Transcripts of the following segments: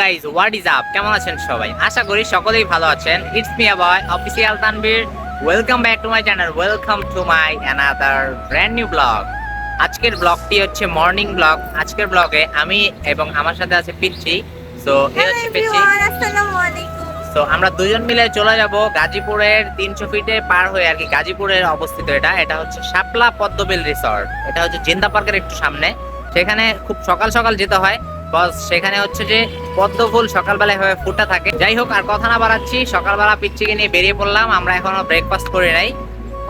Guys, what is up? কেমন আছেন সবাই? আশা করি সকলেই ভালো আছেন। It's me boy official Tanvir. Welcome back to my channel, welcome to my another brand new blog. আজকের ব্লগটি হচ্ছে মর্নিং ব্লগ। আজকের ব্লগে আমি এবং আমার সাথে আছে পিচ্চি। সো এই হচ্ছে পিচ্চি। আসসালামু আলাইকুম। তো আমরা দুজন মিলে চলে যাব গাজীপুরের 300 ফিটে পার হয়ে আর কি। গাজীপুরের অবস্থিত এটা হচ্ছে শাপলা পদ্মবিল রিসর্ট। এটা হচ্ছে জিন্দা পার্কের একটু সামনে। সেখানে খুব সকাল সকাল যেতে হয়, বস সেখানে হচ্ছে যে পদ্ম ফুল সকালবেলা এভাবে ফুটে থাকে। যাই হোক, আর কথা না বাড়াচ্ছি, সকালবেলা পিচ্চিকে নিয়ে বেরিয়ে পড়লাম। আমরা এখনো ব্রেকফাস্ট করি নাই,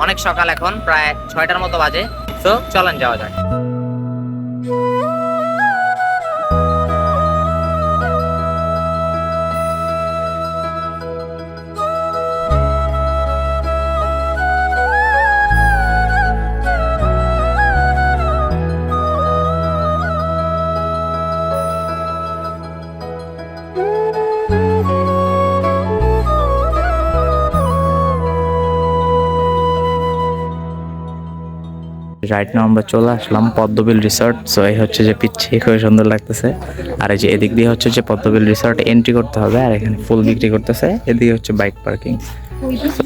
অনেক সকাল, এখন প্রায় 6টার মতো বাজে। তো চলেন যাওয়া যাক। রাইট নাও আমরা চলে আসলাম পদ্মবিল রিসর্ট। সো এই হচ্ছে যে পিচ্ছি, খুবই সুন্দর লাগতেছে। আর এই যে এদিক দিয়ে হচ্ছে যে পদ্মবিল রিসর্ট এন্ট্রি করতে হবে, আর এখানে ফুল বিক্রি করতেছে। এদিকে হচ্ছে বাইক পার্কিং।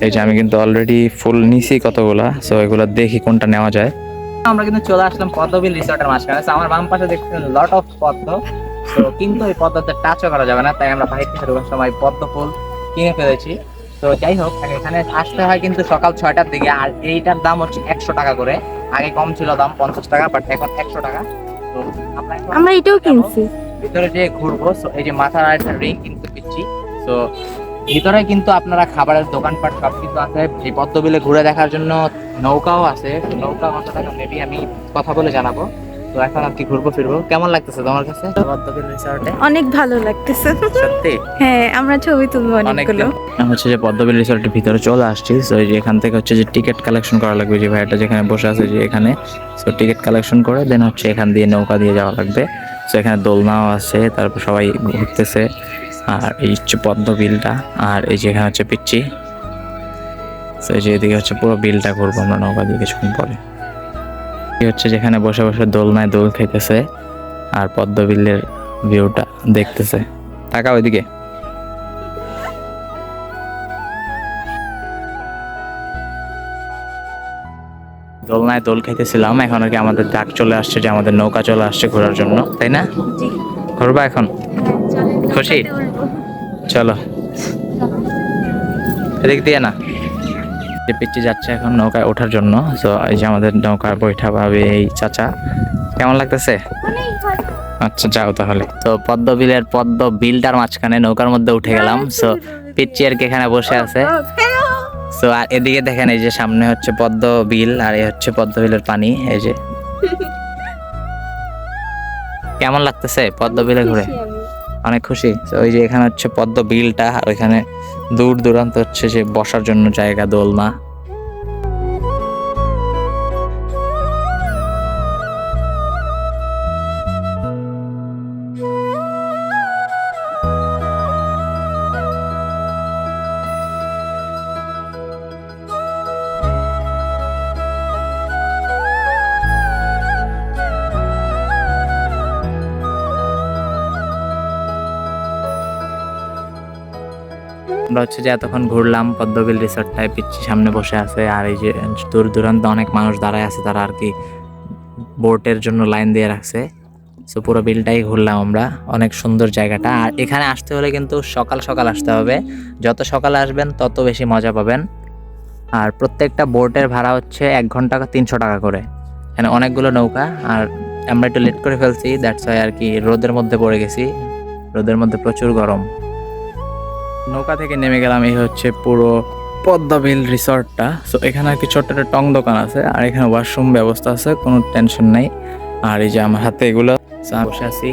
এই যে আমি কিন্তু অলরেডি ফুল নিছি কতগুলা, সো এগুলো দেখি কোনটা নেওয়া যায়। আমরা কিন্তু চলে আসলাম পদ্মবিল রিসর্টের মাঝখানে। আমার বাম পাশে দেখছেন লট অফ পদ্ম। তো কিন্তু এই পদ্মতে টাচও করা যাবে না, তাই আমরা বাইরে থেকে ঢোকার সময় পদ্ম ফুল কিনে ফেলেছি। তো যাই হোক, এখানে আসতে হয় কিন্তু সকাল 6টার দিকে। আর এইটার দাম হচ্ছে 100 টাকা করে। আগে কম ছিল দাম 50 টাকা, বাট এখন 100 টাকা। তো আমরা এটাও কিনছি। ভিতরে যে ঘুরবো, এই যে মাথার একটা রিং কিন্তু পিচ্ছি। তো ভিতরে কিন্তু আপনারা খাবারের দোকানপাট সব কিছু আছে। এই পদ্মবিলে ঘুরে দেখার জন্য নৌকাও আছে। নৌকা কত টাকা মেবি আমি কথা বলে জানাবো। তো এখন আর কি ঘুরবো ফিরবো। কেমন লাগতেছে তোমার কাছে পদ্মবিল রিসর্টে? অনেক ভালো লাগতেছে। সত্যি? হ্যাঁ, আমরা ছবি তুলবো অনেকগুলো। হচ্ছে যে পদ্মবিল রিসর্টের ভিতরে চলে আসছি। তো এই যে এখান থেকে হচ্ছে যে টিকিট কালেকশন করা লাগবে। যে ভাইয়াটা যেখানে বসে আছে যে এখানে, সো টিকিট কালেকশন করে দেন হচ্ছে এখান দিয়ে নৌকা দিয়ে যাওয়া লাগবে। তো এখানে দোলনাও আছে, তারপর সবাই ঘুরতেছে। আর এই হচ্ছে পদ্ম বিলটা, আর এই যে এখানে হচ্ছে পিচ্চি। তো এই যে এদিকে হচ্ছে পুরো বিলটা ঘুরবো আমরা নৌকা দিয়ে কিছুক্ষণ পরে। এই হচ্ছে যেখানে বসে বসে দোলনায় দোল খেতেছে আর পদ্ম বিলের ভিউটা দেখতেছে। টাকা ওইদিকে। দোলনায় দোল খাইতেছিলাম, এখন আর কি আমাদের ডাক চলে আসছে যে আমাদের নৌকা চলে আসছে ঘোরার জন্য, তাই না? ঘুরবা এখন? খুশি? চলো এদিক দিয়ে না, যে পিচ্চি যাচ্ছে এখন নৌকায় ওঠার জন্য। তো এই যে আমাদের নৌকার বৈঠা ভাবে এই চাচা। কেমন লাগতেছে? আচ্ছা যাও তাহলে। তো পদ্ম বিলটার মাঝখানে নৌকার মধ্যে উঠে গেলাম। সো পিচ্চি আর কি এখানে বসে আছে। তো আর এদিকে দেখেন, এই যে সামনে হচ্ছে পদ্ম বিল, আর এই হচ্ছে পদ্ম বিলের পানি। এই যে কেমন লাগতেছে পদ্ম বিলে ঘুরে? অনেক খুশি। তো ওই যে এখানে হচ্ছে পদ্ম বিলটা, আর ওইখানে দূর দূরান্ত হচ্ছে যে বসার জন্য জায়গা, দোলনা। আমরা হচ্ছে যে এতক্ষণ ঘুরলাম পদ্মবিল রিসর্টটায়। পিচ্ছি সামনে বসে আছে, আর এই যে দূর দূরান্ত অনেক মানুষ দাঁড়ায় আছে, তারা আর কি বোটের জন্য লাইন দিয়ে রাখছে। সো পুরো বিলটাই ঘুরলাম আমরা। অনেক সুন্দর জায়গাটা। আর এখানে আসতে হলে কিন্তু সকাল সকাল আসতে হবে। যত সকালে আসবেন তত বেশি মজা পাবেন। আর প্রত্যেকটা বোটের ভাড়া হচ্ছে 1 ঘন্টা 300 টাকা করে। এখানে অনেকগুলো নৌকা, আর আমরা একটু লেট করে ফেলছি, দ্যাটস ওয়াই আর কি রোদের মধ্যে পড়ে গেছি। রোদের মধ্যে প্রচুর গরম। নৌকা থেকে নেমে গেলাম। এই হচ্ছে পুরো পদ্মবিল রিসর্টটা। সো এখানে আর কি ছোট্ট একটা টং দোকান আছে, আর এখানে ওয়াশরুম ব্যবস্থা আছে, কোনো টেনশন নাই। আর এই যে আমার হাতে এগুলো বসে আছি।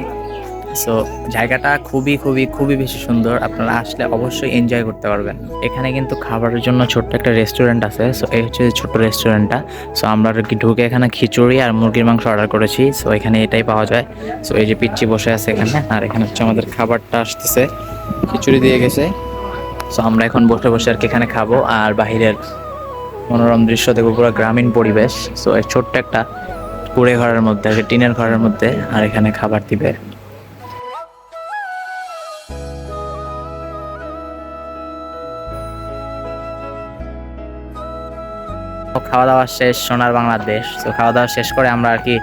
সো জায়গাটা খুবই খুবই খুবই বেশি সুন্দর। আপনারা আসলে অবশ্যই এনজয় করতে পারবেন। এখানে কিন্তু খাবারের জন্য ছোট্ট একটা রেস্টুরেন্ট আছে। সো এই হচ্ছে ছোট্ট রেস্টুরেন্টটা। সো আমরা আর কি ঢুকে এখানে খিচুড়ি আর মুরগির মাংস অর্ডার করেছি। সো এখানে এটাই পাওয়া যায়। সো এই যে পিচ্চি বসে আছে এখানে, আর এখানে হচ্ছে আমাদের খাবারটা আসতেছে, খিচুড়ি দিয়ে গেছে। সো আমরা এখন বসে বসে আর কি এখানে খাবো, আর বাহিরের মনোরম দৃশ্য দেখবো, পুরো গ্রামীণ পরিবেশ। সো এই ছোট্ট একটা কুড়ে ঘরের মধ্যে, টিনের ঘরের মধ্যে, আর এখানে খাবার দিবে। খাওয়া দাওয়া শেষ, সোনার বাংলাদেশ। তো খাওয়া দাওয়া শেষ করে আমরা আর কি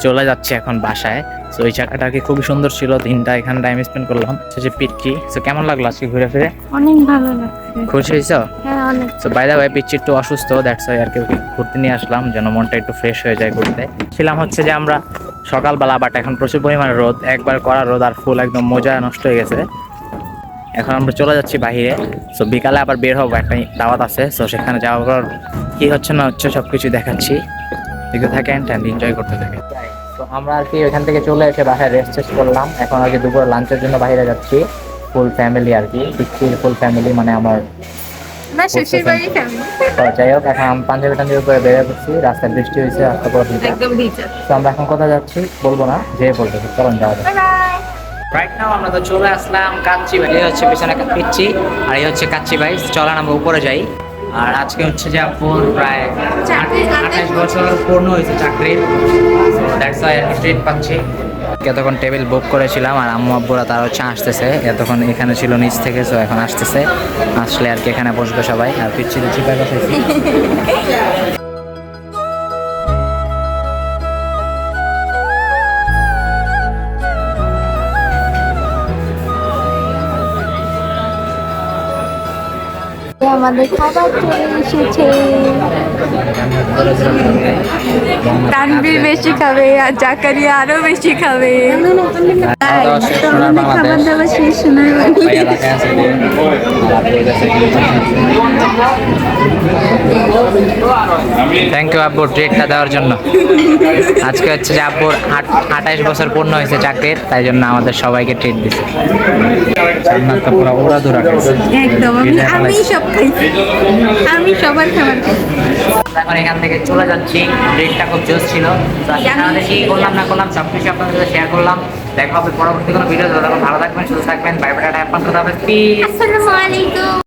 চলে যাচ্ছি এখন বাসায়। তো ওই জায়গাটা আর কি খুবই সুন্দর ছিল, দিনটা এখানে টাইম স্পেন্ড করলাম। যে পিচ্চি, তো কেমন লাগলো আজকে ঘুরে ফিরে? অনেক ভালো লাগছে। খুশি হয়েছো? হ্যাঁ অনেক। তো বাই দ্য ওয়ে পিচ্চি একটু অসুস্থ, দ্যাটস ওয়াই আর কি ওকে ঘুরতে নিয়ে আসলাম, যেন মনটা একটু ফ্রেশ হয়ে যায় ঘুরতে। ছিলাম হচ্ছে যে আমরা সকালবেলা, বাট এখন প্রচুর পরিমাণে রোদ, একবার করা রোদ আর ফুল একদম মোজা নষ্ট হয়ে গেছে। এখন আমরা চলে যাচ্ছি বাইরে। সো বিকালে আবার বের হবো, একটা দাওয়াত আছে। সো সেখানে যাওয়ার পর কি হচ্ছে না হচ্ছে সব কিছু দেখাচ্ছি, দেখতে থাকেন অ্যান্ড এনজয় করতে থাকেন। তো আমরা আর কি ওইখান থেকে চলে এসে বাসায় রেস্ট করলাম। এখন আর কি দুপুরে লাঞ্চের জন্য বাইরে যাচ্ছি, ফুল ফ্যামিলি আর কি, পিচ্চির ফুল ফ্যামিলি, মানে আমার না শ্বশুর বাড়ি ফ্যামিলি। তো যাই হোক, এখন আমি পাঞ্জাবি টাঞ্জাবি উপরে বেরিয়ে পড়ছি, রাস্তায় বৃষ্টি হয়েছে, রাস্তা পুরো ভিজা। একদম ভিজা। তো আমরা এখন কোথায় যাচ্ছি বলবো না, যে বলবো, চলুন যাওয়া যাক। Bye bye. রাইট নাও আমরা তো চলে আসলাম কাচ্চি বাই। এই হচ্ছে পিছনে পিচ্চি, আর এই হচ্ছে কাচ্চি বাই। চলেন আমরা উপরে যাই। আর আজকে হচ্ছে যে আপুর প্রায় 28 বছর পূর্ণ হয়েছে চাকরির, দ্যাটস ওয়াই আমি ট্রিট পাচ্ছি। এতক্ষণ টেবিল বুক করেছিলাম, আর আম্মু আব্বুরা তারা হচ্ছে আসতেছে, এতক্ষণ এখানে ছিল নিচ থেকে, সো এখন আসতেছে, আসলে আর কি এখানে বসবে সবাই। আর পিচ্ছিতে চিপায় বসেছি। আমাদের খাবার চলে এসেছে। তানভীর বেশি খাবে আর জাকারিয়া আরো বেশি খাবে। খাবার দাবার শেষ সোনার থ্যাংক ইউ আব্বুর ট্রিটটা দেওয়ার জন্য। আজকে হচ্ছে যে আব্বুর 28 বছর পূর্ণ হয়েছে চাকরির, তাই জন্য আমাদের সবাইকে ট্রিট দিচ্ছে। জান্নাতটা পুরো উড়াধুরা খাইছে। একদম আমি সব খাইছি, আমি সবার খাবার খাইছি। এখন এখান থেকে চলে যাচ্ছি, ট্রিটটা খুব জোশ ছিল। তো আজকে আমাদের কি করলাম না করলাম সব কিছু আপনাদের সাথে শেয়ার করলাম। দেখা হবে পরবর্তী কোনো ভিডিও। ভালো থাকবেন, সুস্থ থাকবেন, bye bye, tata, have fun, খোদা হাফেজ, পিস। আসসালামু আলাইকুম।